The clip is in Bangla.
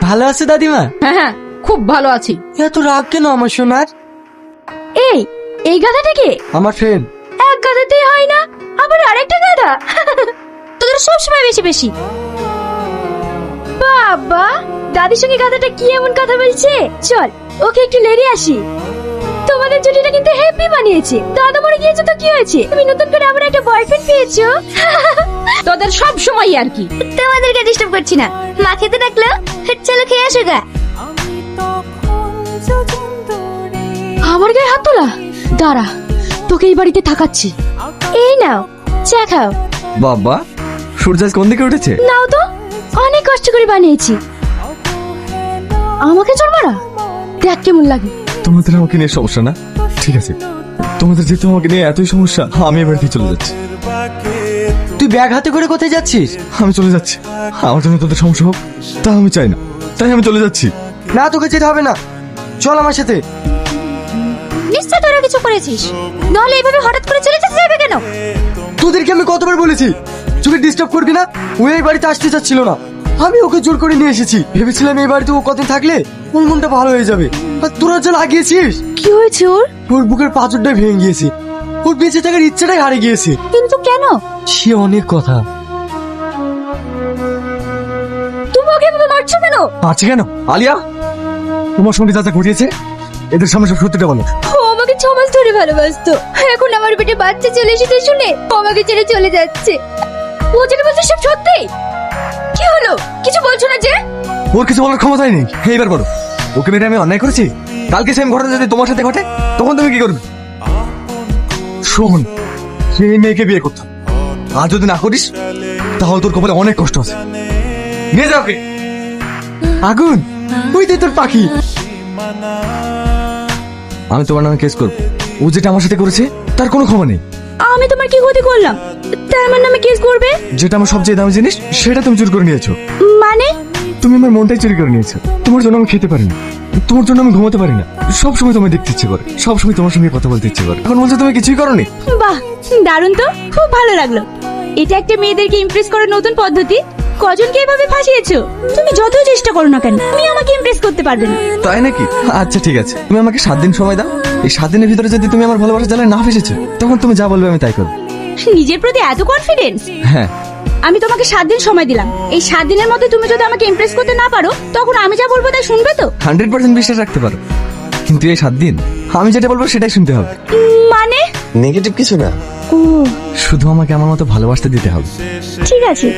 ভালো আছে দাদিমা? হ্যাঁ হ্যাঁ, খুব ভালো আছি। এত রাগ কেন আমার সোনার? এই গাধাটা কে? আমার ফ্রেন্ড। এক গাধাতেই হয় না, আবার আরেকটা গাধা। তোদের সব সময় বেশি বেশি। বাবা, দাদির সঙ্গে গাধাটা কি এমন কথা বলছে? চল ওকে একটু লেড়ে আসি। তোমাদের জুটিটা কিন্তু হ্যাপি বানিয়েছে। দাদা মরে গিয়েছে তো কি হয়েছে? তুমি নতুন করে আবার একটা বয়ফ্রেন্ড পেয়েছো। তোদের সব সময় আর কি। তোমাদেরকে ডিস্টার্ব করছি না, মা খেতে ডাকলো, চলো খেয়ে আসো গা। আমার গায়ে হাত তোলা? দাঁড়া, তোকে এই বাড়িতে থাকাচ্ছি। এই নাও চা খাও। বাবা, সূর্য আজ কোন দিকে উঠেছে? নাও তো, অনেক কষ্ট করে বানিয়েছি। আমাকে চল মারা, দেখ কেমন লাগে। তোমাদের আমাকে নিয়ে সমস্যা না? ঠিক আছে, তোমাদের যেহেতু আমাকে নিয়ে এতই সমস্যা, আমি এবার দিয়ে চলে যাচ্ছি। তুই ব্যাগ হাতে করে কোথায় যাচ্ছিস? আমি চলে যাচ্ছি। আমার জন্য তোদের সমস্যা হোক তা আমি চাই না, তাই আমি চলে যাচ্ছি। না, তোকে যেতে হবে না, চল আমার সাথে। নিশ্চয় তোরা কিছু করেছিস, নাহলে এইভাবে হঠাৎ করে চলে যেতে যাবে কেন? তোদেরকে আমি কতবার বলেছি তোকে ডিস্টার্ব করবি না? ও এই বাড়িতে আসতে চাচ্ছিল না, আমি ওকে জোর করে নিয়ে এসেছি। ভেবেছিলাম এই বাড়িতে ও কদিন থাকলে ওর মনটা ভালো হয়ে যাবে, আর তোরা যা লাগিয়েছিস। কি হয়েছে ওর? ওর বুকের পাঁচরটাই ভেঙে গিয়েছে, ওর বেঁচে থাকার ইচ্ছাটাই হারিয়ে গিয়েছে। কিন্তু কেন? সে অনেক কথা। তুমি ওকে এভাবে মারছো কেন? আছে কেন? আলিয়া, তোমার সঙ্গে যা যা ঘটিয়েছে এদের সামনে সব সত্যিটা বলো। ও আমাকে 6 মাস ধরে ভালোবাসতো, এখন আমার পেটে বাচ্চা চলে এসেছে শুনে ও আমাকে ছেড়ে চলে যাচ্ছে। ও যেটা বলছে সব সত্যি। কি হলো, কিছু বলছো না যে? ওর কিছু বলার ক্ষমতাই নেই। এইবার বলো, ওকে মেরে আমি অন্যায় করেছি? কালকে সেম ঘটনা যদি তোমার সাথে ঘটে তখন তুমি কি করবে? শোন, সেই মেয়েকে বিয়ে করতাম, আর যদি না করিস তাহলে তোর কপালে অনেক কষ্ট আছে। নিয়ে যাও ওকে। আগুন, ওই দে তোর পাখি। আমি তোমার নামে কেস করবো। ও যেটা আমার সাথে করেছে তার কোনো ক্ষমা নেই। আমি তোমার কি ক্ষতি করলাম তাই আমার নামে কেস করবে? যেটা আমার সবচেয়ে দামি জিনিস সেটা তুমি চুরি করে নিয়েছো। মানে? তুমি আমার মনটাই চুরি করে নিয়েছো। তোমার জন্য আমি খেতে পারি না, তোমার জন্য আমি ঘুমাতে পারি না, সবসময় তোমায় দেখতে ইচ্ছে করে, সবসময় তোমার সঙ্গে কথা বলতে ইচ্ছে করে। এখন বলছো তুমি কিছুই করোনি? বাহ, দারুণ তো, খুব ভালো লাগলো। এটা একটা মেয়েদেরকে ইমপ্রেস করার নতুন পদ্ধতি। কজনকে এভাবে ফাঁসিয়েছো? তুমি যতই চেষ্টা করো না কেন, তুমি আমাকে ইমপ্রেস করতে পারবে না। তাই নাকি? আচ্ছা ঠিক আছে, তুমি আমাকে 7 দিন সময় দাও। এই 7 দিনের ভিতরে যদি তুমি আমার ভালোবাসা জালে না ফেসেছো তখন তুমি যা বলবে আমি তাই করবো। নিজের প্রতি এত কনফিডেন্স? হ্যাঁ। আমি তোমাকে 7 দিন সময় দিলাম। এই 7 দিনের মধ্যে তুমি যদি আমাকে ইমপ্রেস করতে না পারো তখন আমি যা বলবো তাই শুনবে তো? 100% বিশ্বাস রাখতে পারো, কিন্তু এই 7 দিন আমি যেটা বলবো সেটাই শুনতে হবে। মানে? নেগেটিভ কিছু না, ও শুধু আমাকে আমার মতো ভালোবাসতে দিতে হবে। ঠিক আছে।